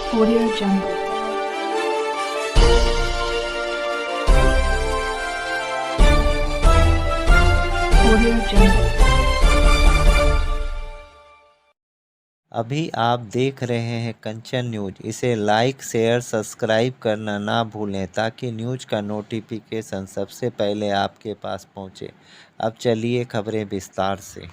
Audio Jungle. Audio Jungle. अभी आप देख रहे हैं कंचन न्यूज। इसे लाइक, शेयर, सब्सक्राइब करना ना भूलें ताकि न्यूज का नोटिफिकेशन सबसे पहले आपके पास पहुंचे। अब चलिए खबरें विस्तार से।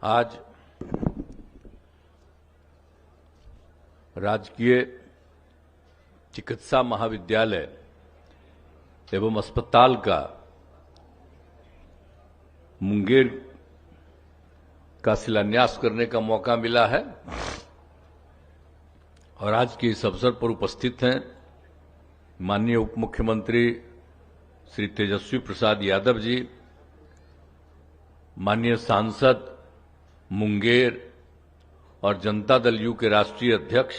आज राजकीय चिकित्सा महाविद्यालय एवं अस्पताल का मुंगेर का शिलान्यास करने का मौका मिला है और आज के इस अवसर पर उपस्थित हैं माननीय उप मुख्यमंत्री श्री तेजस्वी प्रसाद यादव जी, माननीय सांसद मुंगेर और जनता दल यू के राष्ट्रीय अध्यक्ष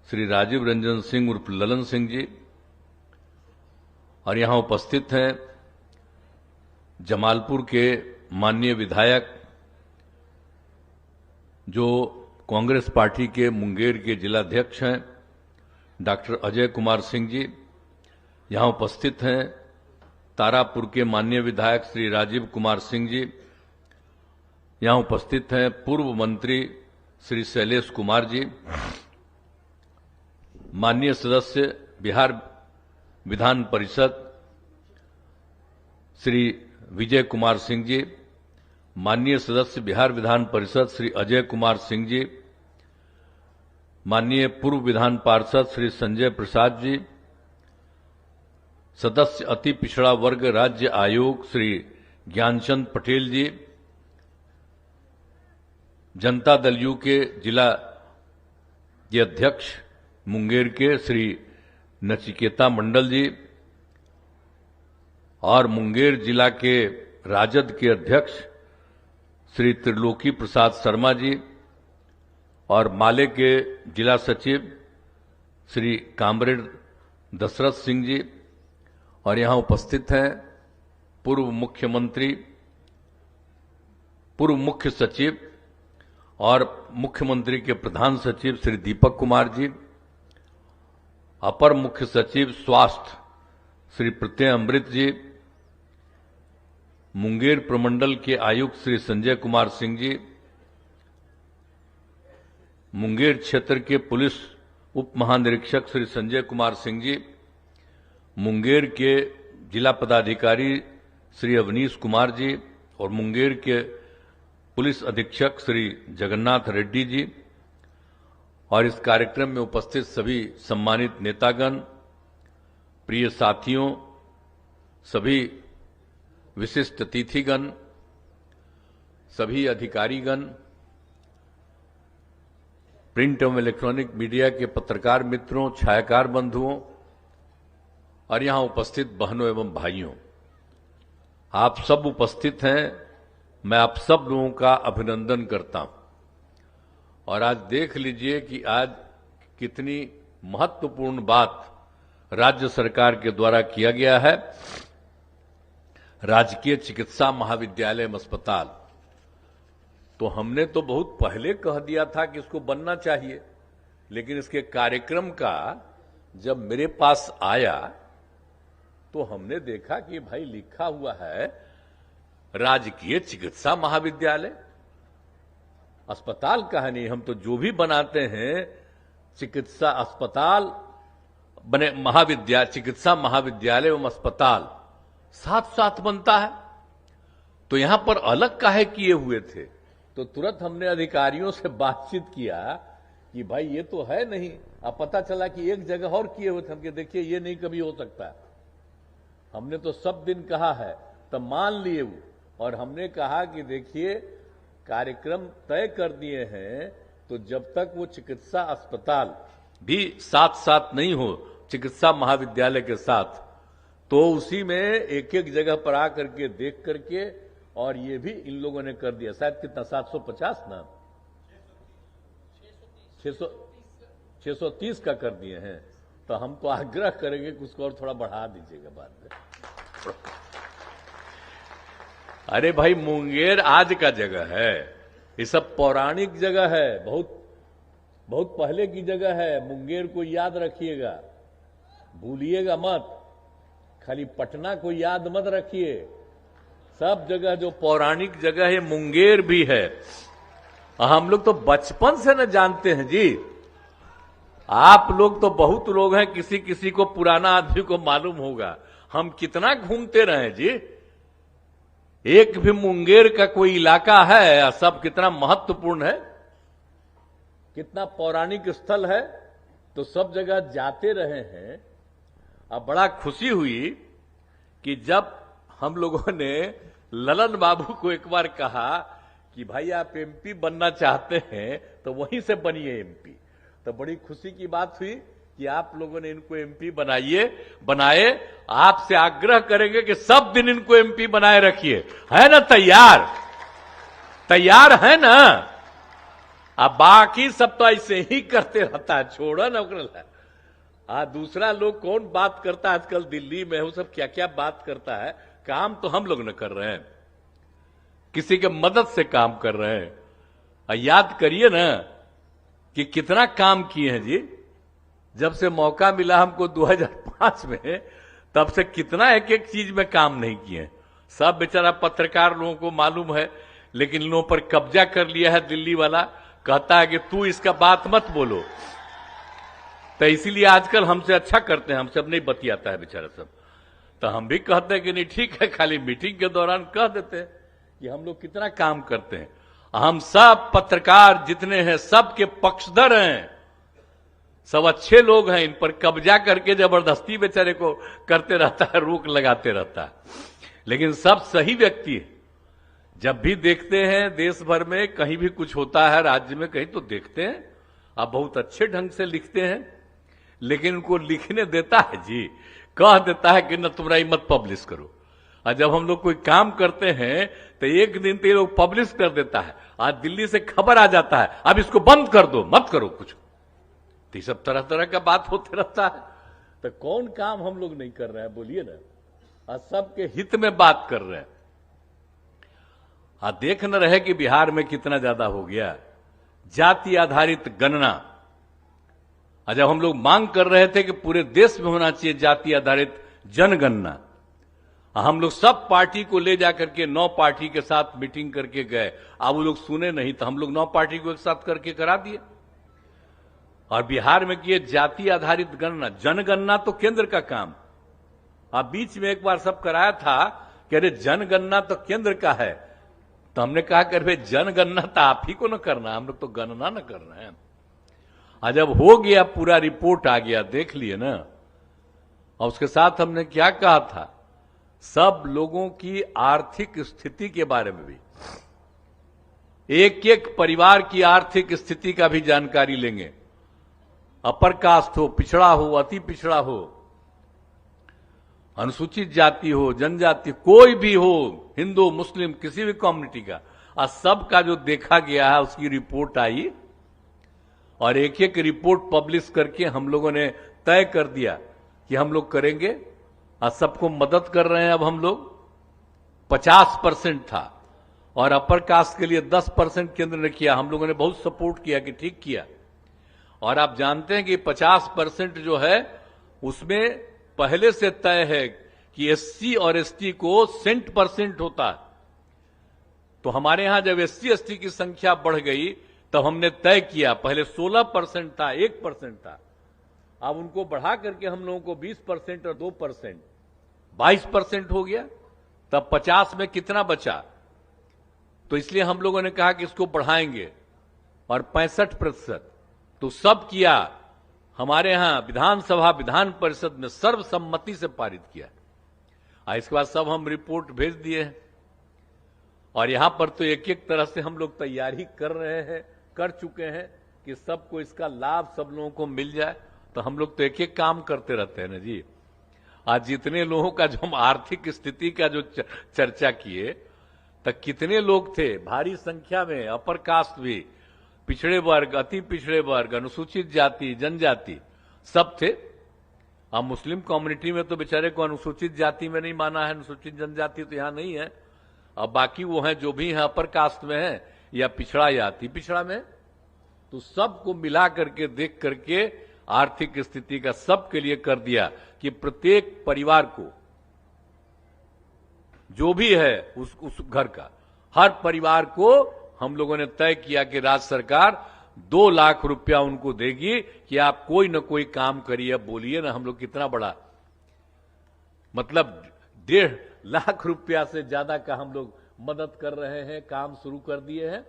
श्री राजीव रंजन सिंह उर्फ ललन सिंह जी, और यहां उपस्थित हैं जमालपुर के माननीय विधायक जो कांग्रेस पार्टी के मुंगेर के जिलाध्यक्ष हैं डॉक्टर अजय कुमार सिंह जी। यहां उपस्थित हैं तारापुर के माननीय विधायक श्री राजीव कुमार सिंह जी। यहां उपस्थित हैं पूर्व मंत्री श्री शैलेश कुमार जी, माननीय सदस्य बिहार विधान परिषद श्री विजय कुमार सिंह जी, माननीय सदस्य बिहार विधान परिषद श्री अजय कुमार सिंह जी, माननीय पूर्व विधान पार्षद श्री संजय प्रसाद जी, सदस्य अति पिछड़ा वर्ग राज्य आयोग श्री ज्ञानचंद पटेल जी, जनता दल यू के जिला के अध्यक्ष मुंगेर के श्री नचिकेता मंडल जी और मुंगेर जिला के राजद के अध्यक्ष श्री त्रिलोकी प्रसाद शर्मा जी और माले के जिला सचिव श्री कामरेड दशरथ सिंह जी, और यहां उपस्थित हैं पूर्व मुख्यमंत्री, पूर्व मुख्य सचिव और मुख्यमंत्री के प्रधान सचिव श्री दीपक कुमार जी, अपर मुख्य सचिव स्वास्थ्य श्री प्रत्यय अमृत जी, मुंगेर प्रमंडल के आयुक्त श्री संजय कुमार सिंह जी, मुंगेर क्षेत्र के पुलिस उप महानिरीक्षक श्री संजय कुमार सिंह जी, मुंगेर के जिला पदाधिकारी श्री अवनीश कुमार जी और मुंगेर के पुलिस अधीक्षक श्री जगन्नाथ रेड्डी जी, और इस कार्यक्रम में उपस्थित सभी सम्मानित नेतागण, प्रिय साथियों, सभी विशिष्ट अतिथिगण, सभी अधिकारीगण, प्रिंट एवं इलेक्ट्रॉनिक मीडिया के पत्रकार मित्रों, छायाकार बंधुओं और यहां उपस्थित बहनों एवं भाइयों, आप सब उपस्थित हैं। मैं आप सब लोगों का अभिनंदन करता हूं और आज देख लीजिए कि आज कितनी महत्वपूर्ण बात राज्य सरकार के द्वारा किया गया है। राजकीय चिकित्सा महाविद्यालय अस्पताल तो हमने तो बहुत पहले कह दिया था कि इसको बनना चाहिए, लेकिन इसके कार्यक्रम का जब मेरे पास आया तो हमने देखा कि भाई लिखा हुआ है राजकीय चिकित्सा महाविद्यालय। अस्पताल का है नहीं, हम तो जो भी बनाते हैं चिकित्सा अस्पताल बने, चिकित्सा महाविद्यालय एवं अस्पताल साथ साथ बनता है। तो यहां पर अलग काहे किए हुए थे? तो तुरंत हमने अधिकारियों से बातचीत किया कि भाई ये तो है नहीं। अब पता चला कि एक जगह और किए हुए थे। हम देखिए ये नहीं कभी हो सकता है। हमने तो सब दिन कहा है, तब मान लिए वो, और हमने कहा कि देखिए कार्यक्रम तय कर दिए हैं, तो जब तक वो चिकित्सा अस्पताल भी साथ साथ नहीं हो चिकित्सा महाविद्यालय के साथ, तो उसी में एक एक जगह पर आ करके देख करके, और ये भी इन लोगों ने कर दिया, शायद कितना 750 ना 630 का कर दिए हैं। तो हम तो आग्रह करेंगे कि उसको और थोड़ा बढ़ा दीजिएगा बाद में। अरे भाई, मुंगेर आज का जगह है, ये सब पौराणिक जगह है, बहुत बहुत पहले की जगह है। मुंगेर को याद रखिएगा, भूलिएगा मत। खाली पटना को याद मत रखिए, सब जगह जो पौराणिक जगह है मुंगेर भी है। हम लोग तो बचपन से न जानते हैं जी। आप लोग तो बहुत लोग हैं, किसी किसी को पुराना आदमी को मालूम होगा, हम कितना घूमते रहे जी। एक भी मुंगेर का कोई इलाका है, सब कितना महत्वपूर्ण है, कितना पौराणिक स्थल है, तो सब जगह जाते रहे हैं। अब बड़ा खुशी हुई कि जब हम लोगों ने ललन बाबू को एक बार कहा कि भाई आप एमपी बनना चाहते हैं तो वहीं से बनिए एमपी, तो बड़ी खुशी की बात हुई कि आप लोगों ने इनको एमपी बनाए। आपसे आग्रह करेंगे कि सब दिन इनको एमपी बनाए रखिए, है ना? तैयार है ना? अब बाकी सब तो ऐसे ही करते रहता है, छोड़ो ना। दूसरा लोग कौन बात करता है आजकल दिल्ली में, वो सब क्या क्या बात करता है। काम तो हम लोग न कर रहे हैं, किसी के मदद से काम कर रहे हैं। याद करिए ना कि कितना काम किए हैं जी। जब से मौका मिला हमको 2005 में, तब से कितना एक एक चीज में काम नहीं किए। सब बेचारा पत्रकार लोगों को मालूम है, लेकिन इन लोगों पर कब्जा कर लिया है दिल्ली वाला। कहता है कि तू इसका बात मत बोलो, तो इसीलिए आजकल हमसे अच्छा करते हैं, हमसे अब नहीं बतियाता है बेचारा सब। तो हम भी कहते हैं कि नहीं ठीक है, खाली मीटिंग के दौरान कह देते हैं कि हम लोग कितना काम करते हैं। हम सब पत्रकार जितने हैं सबके पक्षधर हैं, सब अच्छे लोग हैं। इन पर कब्जा करके जबरदस्ती बेचारे को करते रहता है, रोक लगाते रहता है, लेकिन सब सही व्यक्ति है। जब भी देखते हैं देश भर में कहीं भी कुछ होता है, राज्य में कहीं, तो देखते हैं आप बहुत अच्छे ढंग से लिखते हैं, लेकिन उनको लिखने देता है जी, कह देता है कि न तुमरा मत पब्लिश करो। और जब हम लोग कोई काम करते हैं तो एक दिन तो ये लोग पब्लिश कर देता है, आज दिल्ली से खबर आ जाता है अब इसको बंद कर दो, मत करो कुछ। तो ये सब तरह तरह का बात होते रहता है। तो कौन काम हम लोग नहीं कर रहे हैं, बोलिए ना? और सबके हित में बात कर रहे हैं। देख न रहे कि बिहार में कितना ज्यादा हो गया जाति आधारित गणना। जब हम लोग मांग कर रहे थे कि पूरे देश में होना चाहिए जाति आधारित जनगणना, हम लोग सब पार्टी को ले जाकर के 9 पार्टी के साथ मीटिंग करके गए। अब वो लोग सुने नहीं, तो हम लोग 9 पार्टी को एक साथ करके करा दिए और बिहार में किए जाति आधारित गणना। जनगणना तो केंद्र का काम। अब बीच में एक बार सब कराया था कि अरे जनगणना तो केंद्र का है, तो हमने कहा कि अरे जनगणना तो आप ही को न करना, हम लोग तो गणना न करना है। जब हो गया, पूरा रिपोर्ट आ गया, देख लिए ना। और उसके साथ हमने क्या कहा था, सब लोगों की आर्थिक स्थिति के बारे में भी, एक एक परिवार की आर्थिक स्थिति का भी जानकारी लेंगे। अपर कास्ट हो, पिछड़ा हो, अति पिछड़ा हो, अनुसूचित जाति हो, जनजाति, कोई भी हो, हिंदू मुस्लिम किसी भी कम्युनिटी का, और सबका जो देखा गया है उसकी रिपोर्ट आई और एक एक रिपोर्ट पब्लिश करके हम लोगों ने तय कर दिया कि हम लोग करेंगे। और सबको मदद कर रहे हैं। अब हम लोग 50% था और अपर कास्ट के लिए 10% केंद्र ने किया। हम लोगों ने बहुत सपोर्ट किया कि ठीक किया। और आप जानते हैं कि 50% जो है उसमें पहले से तय है कि एससी और एसटी को 100% होता है। तो हमारे यहां जब एससी एसटी की संख्या बढ़ गई तब हमने तय किया, पहले 16% था, 1% था, अब उनको बढ़ा करके हम लोगों को 20% और 2% 22% हो गया। तब 50 में कितना बचा, तो इसलिए हम लोगों ने कहा कि इसको बढ़ाएंगे और 65%। तो सब किया। हमारे यहां विधानसभा विधान परिषद में सर्वसम्मति से पारित किया। इसके बाद सब हम रिपोर्ट भेज दिए हैं और यहां पर तो एक एक तरह से हम लोग तैयारी कर रहे हैं, कर चुके हैं कि सबको इसका लाभ सब लोगों को मिल जाए। तो हम लोग तो एक एक काम करते रहते हैं ना जी। आज जितने लोगों का जो हम आर्थिक स्थिति का जो चर्चा किए, तो कितने लोग थे भारी संख्या में, अपर कास्ट भी, पिछड़े वर्ग, अति पिछड़े वर्ग, अनुसूचित जाति, जनजाति, सब थे। अब मुस्लिम कम्युनिटी में तो बेचारे को अनुसूचित जाति में नहीं माना है, अनुसूचित जनजाति तो यहां नहीं है। अब बाकी वो हैं जो भी हैं अपर कास्ट में हैं या पिछड़ा या अति पिछड़ा में, तो सबको मिला करके देख करके आर्थिक स्थिति का सबके लिए कर दिया कि प्रत्येक परिवार को जो भी है उस घर का, हर परिवार को हम लोगों ने तय किया कि राज्य सरकार 2 लाख रुपया उनको देगी कि आप कोई न कोई काम करिए। बोलिए ना, हम लोग कितना बड़ा, मतलब 1.5 लाख रुपया से ज्यादा का हम लोग मदद कर रहे हैं, काम शुरू कर दिए हैं।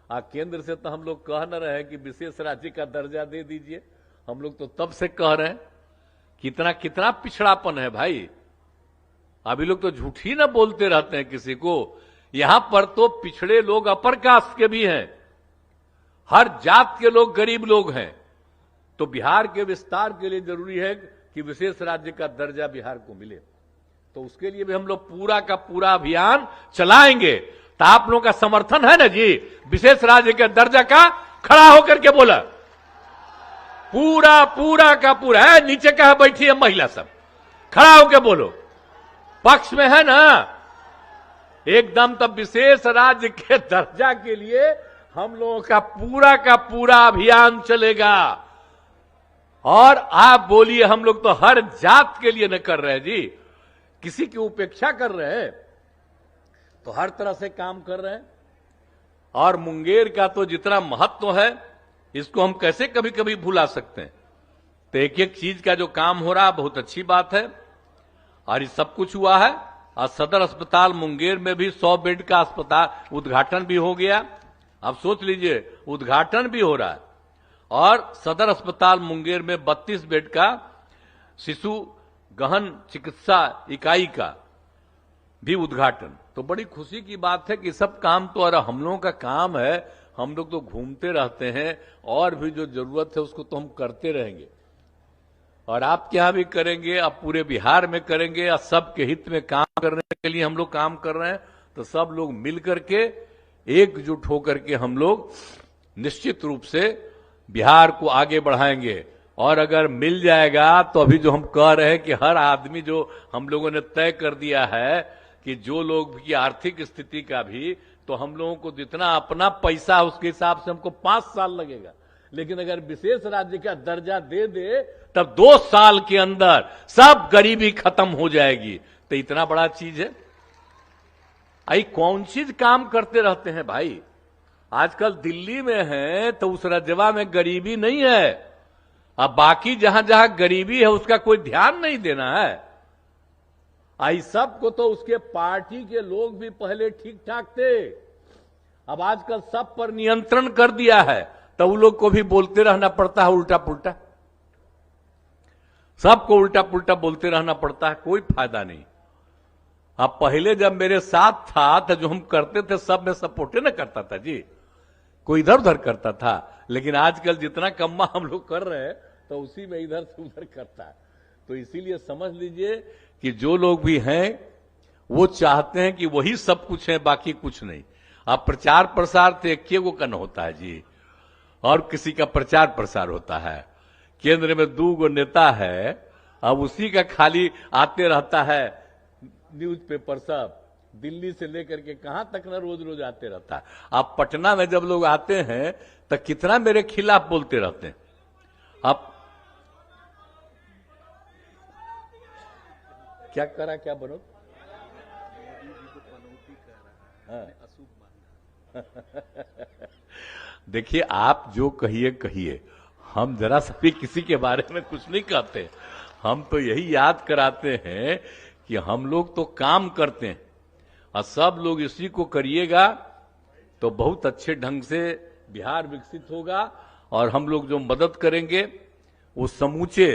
केंद्र से तो हम लोग कह न रहे हैं कि विशेष राज्य का दर्जा दे दीजिए, हम लोग तो तब से कह रहे हैं। कितना कितना पिछड़ापन है भाई। अभी लोग तो झूठ ही ना बोलते रहते हैं किसी को। यहां पर तो पिछड़े लोग अपर कास्ट के भी हैं, हर जात के लोग गरीब लोग हैं। तो बिहार के विस्तार के लिए जरूरी है कि विशेष राज्य का दर्जा बिहार को मिले, तो उसके लिए भी हम लोग पूरा का पूरा अभियान चलाएंगे। तो आप लोगों का समर्थन है ना जी विशेष राज्य के दर्जा का? खड़ा होकर के बोला, पूरा पूरा का पूरा है। नीचे कहा बैठी है महिला सब, खड़ा होकर बोलो, पक्ष में है ना एकदम। तब विशेष राज्य के दर्जा के लिए हम लोगों का पूरा अभियान चलेगा। और आप बोलिए, हम लोग तो हर जात के लिए न कर रहे जी, किसी की उपेक्षा कर रहे हैं, तो हर तरह से काम कर रहे हैं। और मुंगेर का तो जितना महत्व है, इसको हम कैसे कभी कभी भुला सकते हैं। तो एक एक चीज का जो काम हो रहा है बहुत अच्छी बात है। और ये सब कुछ हुआ है। और सदर अस्पताल मुंगेर में भी 100 बेड का अस्पताल उद्घाटन भी हो गया। अब सोच लीजिए, उद्घाटन भी हो रहा है। और सदर अस्पताल मुंगेर में 32 बेड का शिशु गहन चिकित्सा इकाई का भी उद्घाटन। तो बड़ी खुशी की बात है कि सब काम तो और हम लोगों का काम है। हम लोग तो घूमते रहते हैं, और भी जो जरूरत है उसको तो हम करते रहेंगे। और आपके यहां भी करेंगे, अब पूरे बिहार में करेंगे। और सबके हित में काम करने के लिए हम लोग काम कर रहे हैं। तो सब लोग मिल करके एकजुट होकर के हम लोग निश्चित रूप से बिहार को आगे बढ़ाएंगे। और अगर मिल जाएगा तो अभी जो हम कह रहे हैं कि हर आदमी, जो हम लोगों ने तय कर दिया है कि जो लोग की आर्थिक स्थिति का भी, तो हम लोगों को जितना अपना पैसा उसके हिसाब से हमको 5 साल लगेगा। लेकिन अगर विशेष राज्य का दर्जा दे दे तब 2 साल के अंदर सब गरीबी खत्म हो जाएगी। तो इतना बड़ा चीज है। आई कौन चीज काम करते रहते हैं भाई। आजकल दिल्ली में है तो उस राज्यवा में गरीबी नहीं है। अब बाकी जहां जहां गरीबी है उसका कोई ध्यान नहीं देना है। आई सबको तो उसके पार्टी के लोग भी पहले ठीक ठाक थे, अब आजकल सब पर नियंत्रण कर दिया है। तो उन लोग को भी बोलते रहना पड़ता है उल्टा पुल्टा, सबको उल्टा पुल्टा बोलते रहना पड़ता है, कोई फायदा नहीं। अब पहले जब मेरे साथ था तो जो हम करते थे सब में सपोर्ट न करता था जी, कोई इधर उधर करता था। लेकिन आजकल जितना कम्मा हम लोग कर रहे हैं तो उसी में इधर से उधर करता है। तो इसीलिए समझ लीजिए कि जो लोग भी हैं वो चाहते हैं कि वही सब कुछ है, बाकी कुछ नहीं। अब प्रचार प्रसार तो एक को करना होता है जी, और किसी का प्रचार प्रसार होता है। केंद्र में 2 नेता है, अब उसी का खाली आते रहता है न्यूज़पेपर सब, दिल्ली से लेकर के कहां तक ना रोज रोज आते रहता है। अब पटना में जब लोग आते हैं तो कितना मेरे खिलाफ बोलते रहते हैं। अब क्या करा, क्या बनो, देखिए आप जो कहिए कहिए, हम जरा सभी किसी के बारे में कुछ नहीं कहते। हम तो यही याद कराते हैं कि हम लोग तो काम करते हैं और सब लोग इसी को करिएगा तो बहुत अच्छे ढंग से बिहार विकसित होगा। और हम लोग जो मदद करेंगे वो समूचे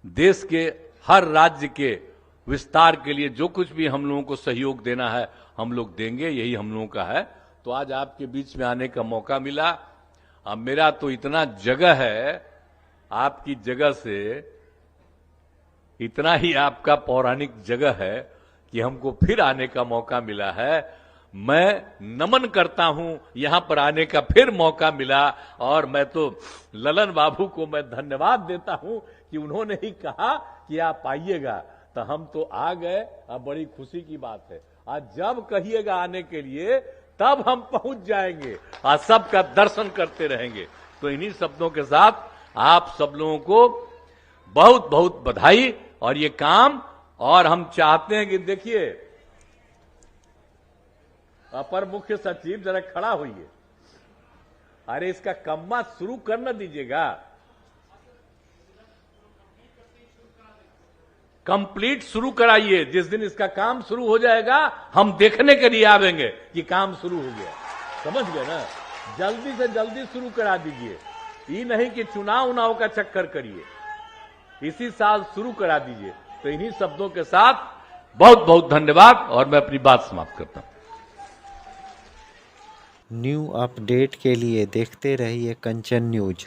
देश के हर राज्य के विस्तार के लिए जो कुछ भी हम लोगों को सहयोग देना है हम लोग देंगे, यही हम लोगों का है। तो आज आपके बीच में आने का मौका मिला। अब मेरा तो इतना जगह है, आपकी जगह से इतना ही आपका पौराणिक जगह है कि हमको फिर आने का मौका मिला है। मैं नमन करता हूं, यहां पर आने का फिर मौका मिला, और मैं तो ललन बाबू को मैं धन्यवाद देता हूं कि उन्होंने ही कहा कि आप आइएगा, तो हम तो आ गए। अब बड़ी खुशी की बात है, आज जब कहिएगा आने के लिए तब हम पहुंच जाएंगे, आज सबका दर्शन करते रहेंगे। तो इन्हीं शब्दों के साथ आप सब लोगों को बहुत बहुत बधाई। और ये काम, और हम चाहते हैं कि देखिए, अपर मुख्य सचिव जरा खड़ा होइए। अरे इसका कम्मा शुरू कर न दीजिएगा, कंप्लीट शुरू कराइए। जिस दिन इसका काम शुरू हो जाएगा हम देखने के लिए आवेंगे कि काम शुरू हो गया। समझ गए ना? जल्दी से जल्दी शुरू करा दीजिए, ये नहीं कि चुनाव का चक्कर करिए, इसी साल शुरू करा दीजिए। तो इन्हीं शब्दों के साथ बहुत बहुत धन्यवाद, और मैं अपनी बात समाप्त करता हूं। न्यू अपडेट के लिए देखते रहिए कंचन न्यूज।